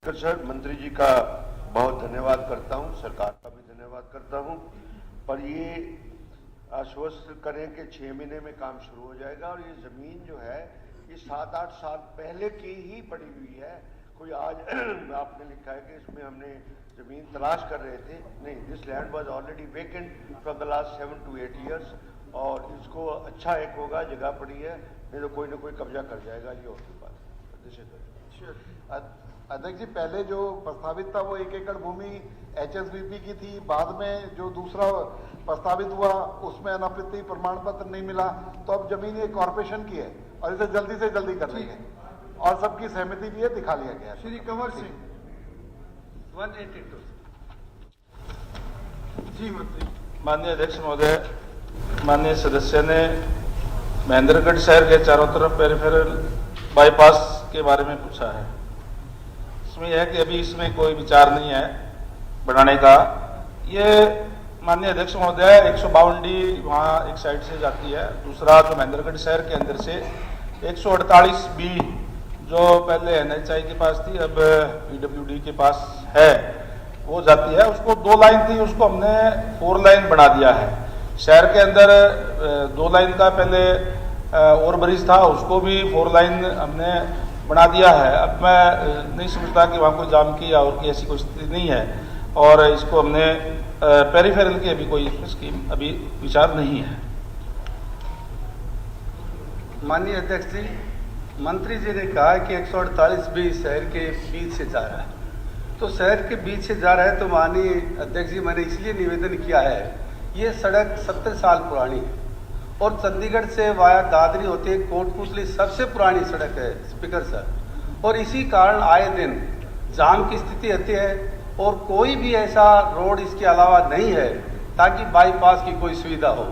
Sir, मंत्री जी का बहुत धन्यवाद करता हूं, सरकार का भी धन्यवाद करता हूं, पर ये आश्वस्त करें कि 6 महीने में काम शुरू हो जाएगा। और ये जमीन जो है ये 7-8 साल पहले की ही पड़ी हुई है। कोई आज आपने लिखा है कि इसमें हमने जमीन तलाश कर रहे थे, नहीं, this land was already vacant from the last 7 to 8 years। और इसको अच्छा एक होगा, जगह पड़ी है, नहीं तो कोई ना कोई कब्जा कर जाएगा। ये होती बात। अध्यक्ष जी, पहले जो प्रस्तावित था वो 1 एकड़ भूमि HSBP की थी, बाद में जो दूसरा प्रस्तावित हुआ उसमें अनापत्ति प्रमाण पत्र नहीं मिला, तो अब जमीन ये कॉर्पोरेशन की है और इसे जल्दी से जल्दी कर लेंगे और सबकी सहमति भी है, दिखा लिया गया। श्री कंवर सिंह 182 जी मंत्री। माननीय अध्यक्ष महोदय, माननीय सदस्य ने महेंद्रगढ़ शहर के चारों तरफ पेरिफेरल बाईपास के बारे में पूछा है। इसमें यह है कि अभी इसमें कोई विचार नहीं है बनाने का। ये माननीय अध्यक्ष महोदय 152D वहाँ एक साइड से जाती है, दूसरा जो महेंद्रगढ़ शहर के अंदर से 148B जो पहले NHI के पास थी, अब PWD के पास है, वो जाती है। उसको 2 लाइन थी, उसको हमने 4 लाइन बना दिया है। शहर के अंदर 2 लाइन का पहले ओवर ब्रिज था, उसको भी 4 लाइन हमने बना दिया है। अब मैं नहीं समझता कि वहाँ कोई जाम की या और की ऐसी कोई स्थिति नहीं है, और इसको हमने पेरिफेरल की अभी कोई स्कीम अभी विचार नहीं है। माननीय अध्यक्ष जी, मंत्री जी ने कहा कि 148B शहर के बीच से जा रहा है, तो शहर के बीच से जा रहा है, तो माननीय अध्यक्ष जी मैंने इसलिए निवेदन किया है, ये सड़क 70 साल पुरानी है और चंडीगढ़ से वाया दादरी होते हुए कोटपुतली सबसे पुरानी सड़क है स्पीकर सर, और इसी कारण आए दिन जाम की स्थिति रहती है और कोई भी ऐसा रोड इसके अलावा नहीं है ताकि बाईपास की कोई सुविधा हो।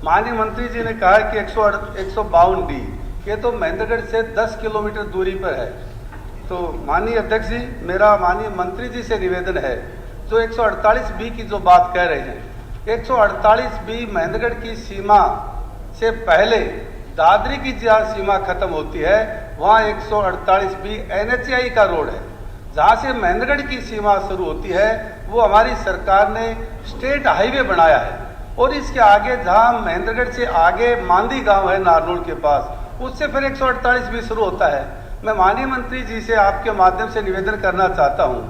माननीय मंत्री जी ने कहा कि 152D ये तो महेंद्रगढ़ से 10 किलोमीटर दूरी पर है। तो माननीय अध्यक्ष जी, मेरा माननीय मंत्री जी से निवेदन है, जो 148B की जो बात कह रहे हैं, 148B महेंद्रगढ़ की सीमा से पहले दादरी की जहाँ सीमा खत्म होती है वहाँ 148B NHI का रोड है। जहाँ से महेंद्रगढ़ की सीमा शुरू होती है वो हमारी सरकार ने स्टेट हाईवे बनाया है, और इसके आगे जहाँ महेंद्रगढ़ से आगे मांदी गांव है नारनौल के पास, उससे फिर 148B शुरू होता है। मैं माननीय मंत्री जी से आपके माध्यम से निवेदन करना चाहता हूँ,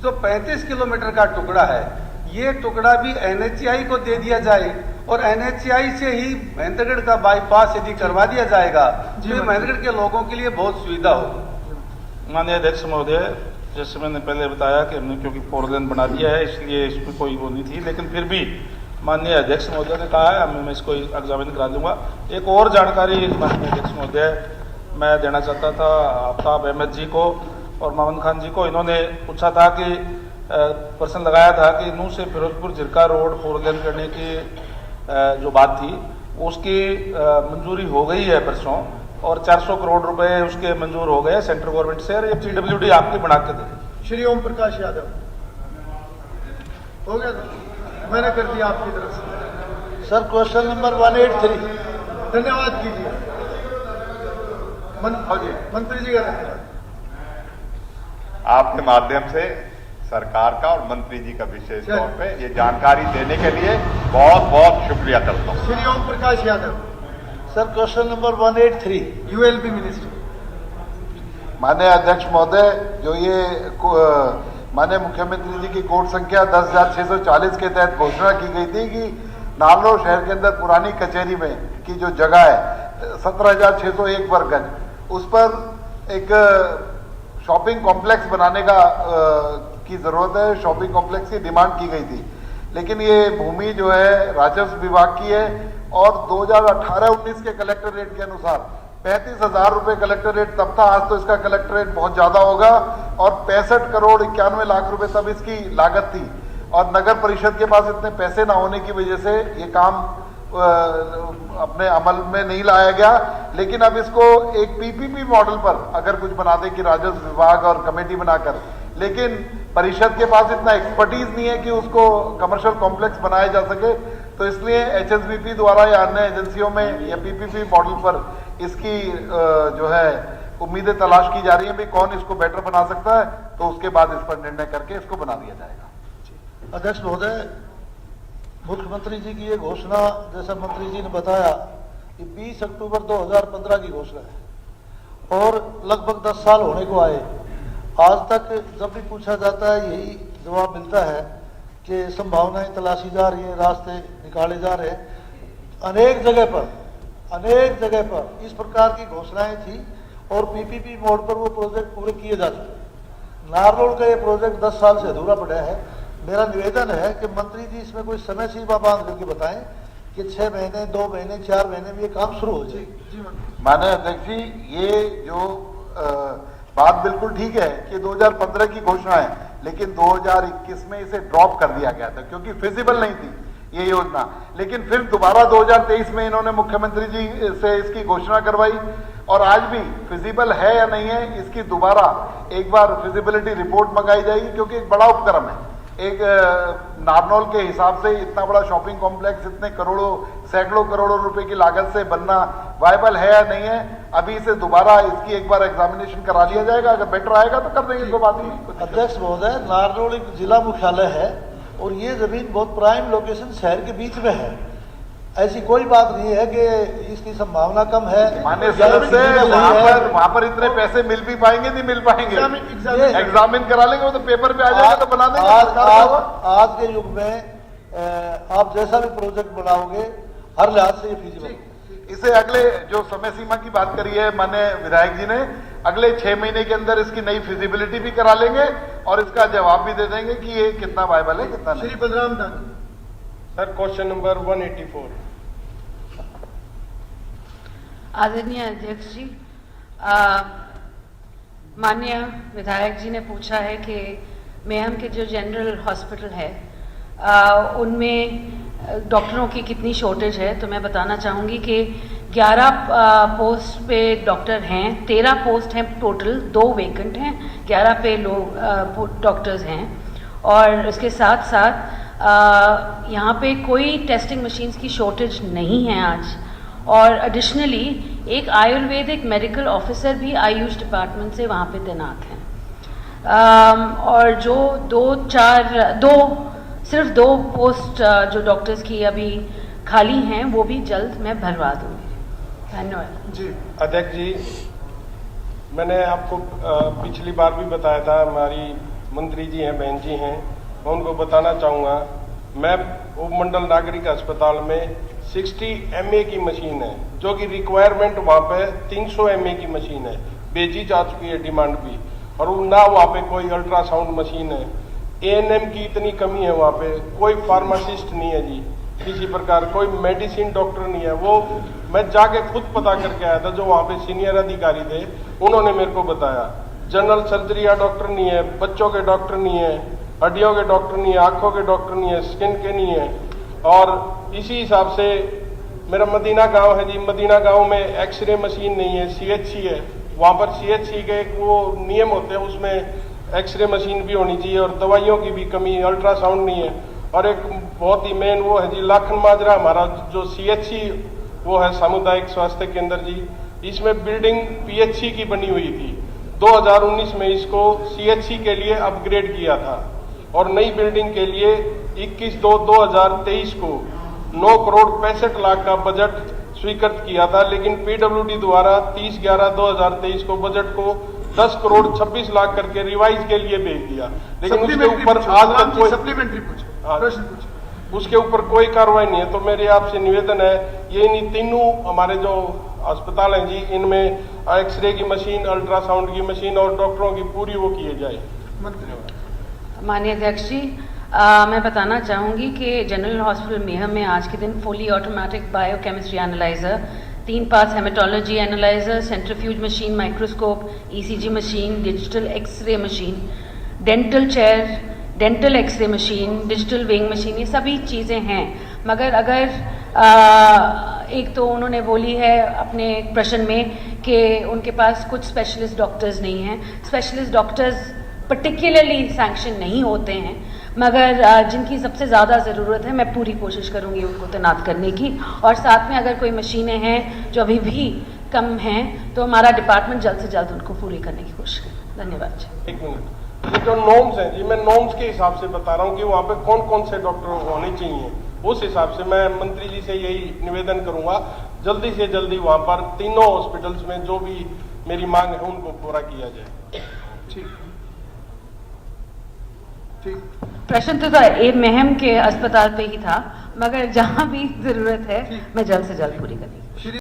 जो 35 किलोमीटर का टुकड़ा है, ये टुकड़ा भी NHI को दे दिया जाए और NHI से ही महेंद्रगढ़ का बाईपास यदि करवा दिया जाएगा तो महेंद्रगढ़ के लोगों के लिए बहुत सुविधा होगी। माननीय अध्यक्ष महोदय, जैसे मैंने पहले बताया कि हमने क्योंकि 4 लेन बना दिया है, इसलिए इसमें कोई वो नहीं थी, लेकिन फिर भी माननीय अध्यक्ष महोदय ने कहा है, मैं इसको एग्जामिन करा दूंगा। एक और जानकारी माननीय अध्यक्ष महोदय मैं देना चाहता था आफ्ताब अहमद जी को और मामन खान जी को। इन्होंने पूछा था कि प्रश्न लगाया था कि नूह से फिरोजपुर झिरका रोड 4 लेन करने की जो बात थी उसकी मंजूरी हो गई है परसों, और 400 करोड़ रुपए उसके मंजूर हो गए सेंट्रल गवर्नमेंट से, और ये PWD आपकी बना के दे। श्री ओम प्रकाश यादव हो गया, मैंने कर दिया आपकी तरफ से। Sir, question number 183। धन्यवाद कीजिए मंत्री जी का धन्यवाद। आपके माध्यम से सरकार का और मंत्री जी का विशेष तौर पे ये जानकारी देने के लिए बहुत बहुत शुक्रिया करता हूँ। Shri Om Prakash Yadav sir, question number 183। ULB minister. माननीय अध्यक्ष महोदय, जो ये माननीय मुख्यमंत्री जी की कोड संख्या 10,640 के तहत घोषणा की गई थी कि नारनौल शहर के अंदर पुरानी कचहरी में की जो जगह है 17,601 वर्ग गज, उस पर एक शॉपिंग कॉम्प्लेक्स बनाने का की जरूरत है, शॉपिंग कॉम्प्लेक्स की डिमांड की गई थी। लेकिन ये भूमि जो है राजस्व विभाग की है और 2018-19 के कलेक्टर रेट के अनुसार 35,000 रुपये कलेक्टर रेट तब था, आज तो इसका कलेक्टर रेट बहुत ज्यादा होगा, और 65 करोड़ 91 लाख रुपए तब इसकी लागत थी, और नगर परिषद के पास इतने पैसे ना होने की वजह से ये काम अपने अमल में नहीं लाया गया। लेकिन अब इसको एक PPP मॉडल पर अगर कुछ बना दे कि राजस्व विभाग और कमेटी बनाकर, लेकिन परिषद के पास इतना एक्सपर्टीज नहीं है कि उसको कमर्शियल कॉम्प्लेक्स बनाया जा सके, तो इसलिए HSBP द्वारा या अन्य एजेंसियों में या PPP मॉडल पर इसकी जो है उम्मीदें तलाश की जा रही हैं, भाई कौन इसको बेटर बना सकता है, तो उसके बाद इस पर निर्णय करके इसको बना दिया जाएगा। अध्यक्ष महोदय, मुख्यमंत्री जी की ये घोषणा, जैसा मंत्री जी ने बताया, कि 20 अक्टूबर 2015 की घोषणा है और लगभग 10 साल होने को आए। आज तक जब भी पूछा जाता है यही जवाब मिलता है कि संभावनाएं तलाशी जा रही हैं, रास्ते निकाले जा रहे हैं। अनेक जगह पर इस प्रकार की घोषणाएं थी और पीपीपी मोड पर वो प्रोजेक्ट पूरे किए जा चुके। नारनौल का ये प्रोजेक्ट 10 साल से अधूरा पड़ा है। मेरा निवेदन है कि मंत्री जी इसमें कोई समय सीमा बांध करके बताएं कि 6 महीने, 2 महीने, 4 महीने में ये काम शुरू हो जाए। माननीय अध्यक्ष जी, ये जो बात बिल्कुल ठीक है कि 2015 की घोषणा है, लेकिन 2021 में इसे ड्रॉप कर दिया गया था क्योंकि फिजिबल नहीं थी ये योजना। लेकिन फिर दोबारा 2023 में इन्होंने मुख्यमंत्री जी से इसकी घोषणा करवाई और आज भी फिजिबल है या नहीं है, इसकी दोबारा एक बार फिजिबिलिटी रिपोर्ट मंगाई जाएगी, क्योंकि एक बड़ा उपक्रम है। एक नारनौल के हिसाब से इतना बड़ा शॉपिंग कॉम्प्लेक्स इतने करोड़ों, सैकड़ों करोड़ों रुपए की लागत से बनना वायबल है या नहीं है, अभी इसे दोबारा इसकी एक बार एग्जामिनेशन करा लिया जाएगा। अगर बेटर आएगा तो कर देंगे, कोई बात नहीं। अध्यक्ष महोदय, नारनौल एक जिला मुख्यालय है और ये जमीन बहुत प्राइम लोकेशन शहर के बीच में है। ऐसी कोई बात नहीं है कि इसकी संभावना कम है। माननीय सदस्य, वहां पर इतने पैसे मिल भी पाएंगे, नहीं मिल पाएंगे। एग्जामिन करा लेंगे, वो तो पेपर पे आ जाएगा तो बना देंगे। आज के युग में आप जैसा भी प्रोजेक्ट बनाओगे, हर लिहाज से ये फीजिबल। इसे अगले जो समय सीमा की बात करी है माननीय विधायक जी ने, अगले 6 महीने के अंदर इसकी नई फिजिबिलिटी भी करा लेंगे और इसका जवाब भी दे देंगे कि ये कितना वायबल है, कितना नहीं। श्री बलराम दानी सर, क्वेश्चन नंबर 184। आदरणीय अध्यक्ष जी, माननीय विधायक जी ने पूछा है कि मेहम के जो जनरल हॉस्पिटल है उनमें डॉक्टरों की कितनी शॉर्टेज है। तो मैं बताना चाहूँगी कि 11 पोस्ट पे डॉक्टर हैं, 13 पोस्ट हैं टोटल, 2 वेकेंट हैं, 11 पे लोग डॉक्टर्स हैं। और इसके साथ साथ यहाँ पे कोई टेस्टिंग मशीन्स की शॉर्टेज नहीं है आज। और एडिशनली एक आयुर्वेदिक मेडिकल ऑफिसर भी आयुष डिपार्टमेंट से वहाँ पे तैनात हैं। और जो सिर्फ दो पोस्ट जो डॉक्टर्स की अभी खाली हैं वो भी जल्द मैं भरवा दूँगी। धन्यवाद जी। अध्यक्ष जी, मैंने आपको पिछली बार भी बताया था, हमारी मंत्री जी हैं, बहन जी हैं, मैं उनको बताना चाहूँगा, मैं उपमंडल नागरिक अस्पताल में 60 MA की मशीन है, जो कि रिक्वायरमेंट वहाँ पे 300 MA की मशीन है, भेजी जा चुकी है डिमांड भी, और ना वहाँ पे कोई अल्ट्रासाउंड मशीन है। ANM की इतनी कमी है वहाँ पे, कोई फार्मासिस्ट नहीं है जी, किसी प्रकार कोई मेडिसिन डॉक्टर नहीं है। वो मैं जाके खुद पता करके आया था, जो वहाँ पे सीनियर अधिकारी थे उन्होंने मेरे को बताया। जनरल सर्जरी या डॉक्टर नहीं है, बच्चों के डॉक्टर नहीं है, हड्डियों के डॉक्टर नहीं है, आंखों के डॉक्टर नहीं है, स्किन के नहीं है। और इसी हिसाब से मेरा मदीना गांव है जी, मदीना गांव में एक्सरे मशीन नहीं है, CHC है, वहाँ पर CHC के एक वो नियम होते हैं, उसमें एक्सरे मशीन भी होनी चाहिए, और दवाइयों की भी कमी, अल्ट्रासाउंड नहीं है। और एक बहुत ही मेन वो है जी, लाखन माजरा हमारा जो CHC वो है सामुदायिक स्वास्थ्य केंद्र जी, इसमें बिल्डिंग PHC की बनी हुई थी। 2019 में इसको CHC के लिए अपग्रेड किया था और नई बिल्डिंग के लिए 21/2/2023 को 9 करोड़ 65 लाख का बजट स्वीकृत किया था, लेकिन PWD द्वारा 30/11/2023 को बजट को 10 करोड़ 26 लाख करके रिवाइज के लिए भेज दिया। लेकिन उसके ऊपर आज तक कोई सप्लीमेंट्री प्रश्न पूछो, उसके ऊपर कोई कार्रवाई नहीं है। तो मेरे आपसे निवेदन है, ये इन तीनों हमारे जो अस्पताल हैं जी, इनमें एक्सरे की मशीन, अल्ट्रासाउंड की मशीन और डॉक्टरों की पूरी वो किए जाए। माननीय अध्यक्ष जी, मैं बताना चाहूँगी कि जनरल हॉस्पिटल मेहम में आज के दिन फुली ऑटोमेटिक बायोकेमिस्ट्री एनालाइजर, 3 पास haematology analyser, centrifuge machine, microscope, ECG machine, digital X-ray machine, dental chair, dental X-ray machine, digital weighing machine, ये सभी चीज़ें हैं। मगर अगर एक तो उन्होंने बोली है अपने प्रश्न में कि उनके पास कुछ स्पेशलिस्ट डॉक्टर्स नहीं हैं। स्पेशलिस्ट डॉक्टर्स पर्टिकुलरली सैंक्शन नहीं होते हैं, मगर जिनकी सबसे ज़्यादा ज़रूरत है मैं पूरी कोशिश करूँगी उनको तैनात करने की। और साथ में अगर कोई मशीनें हैं जो अभी भी कम हैं तो हमारा डिपार्टमेंट जल्द से जल्द उनको पूरी करने की कोशिश करें। धन्यवाद जी। 1 मिनट, ये जो नॉर्म्स हैं जी, मैं नॉर्म्स के हिसाब से बता रहा हूँ कि वहाँ पे कौन कौन से डॉक्टर होने चाहिए। उस हिसाब से मैं मंत्री जी से यही निवेदन करूंगा, जल्दी से जल्दी वहाँ पर तीनों हॉस्पिटल्स में जो भी मेरी मांग है उनको पूरा किया जाए। ठीक ठीक। प्रश्न तो एक महम के अस्पताल पे ही था, मगर जहाँ भी जरूरत है मैं जल्द से जल्द पूरी करूंगी।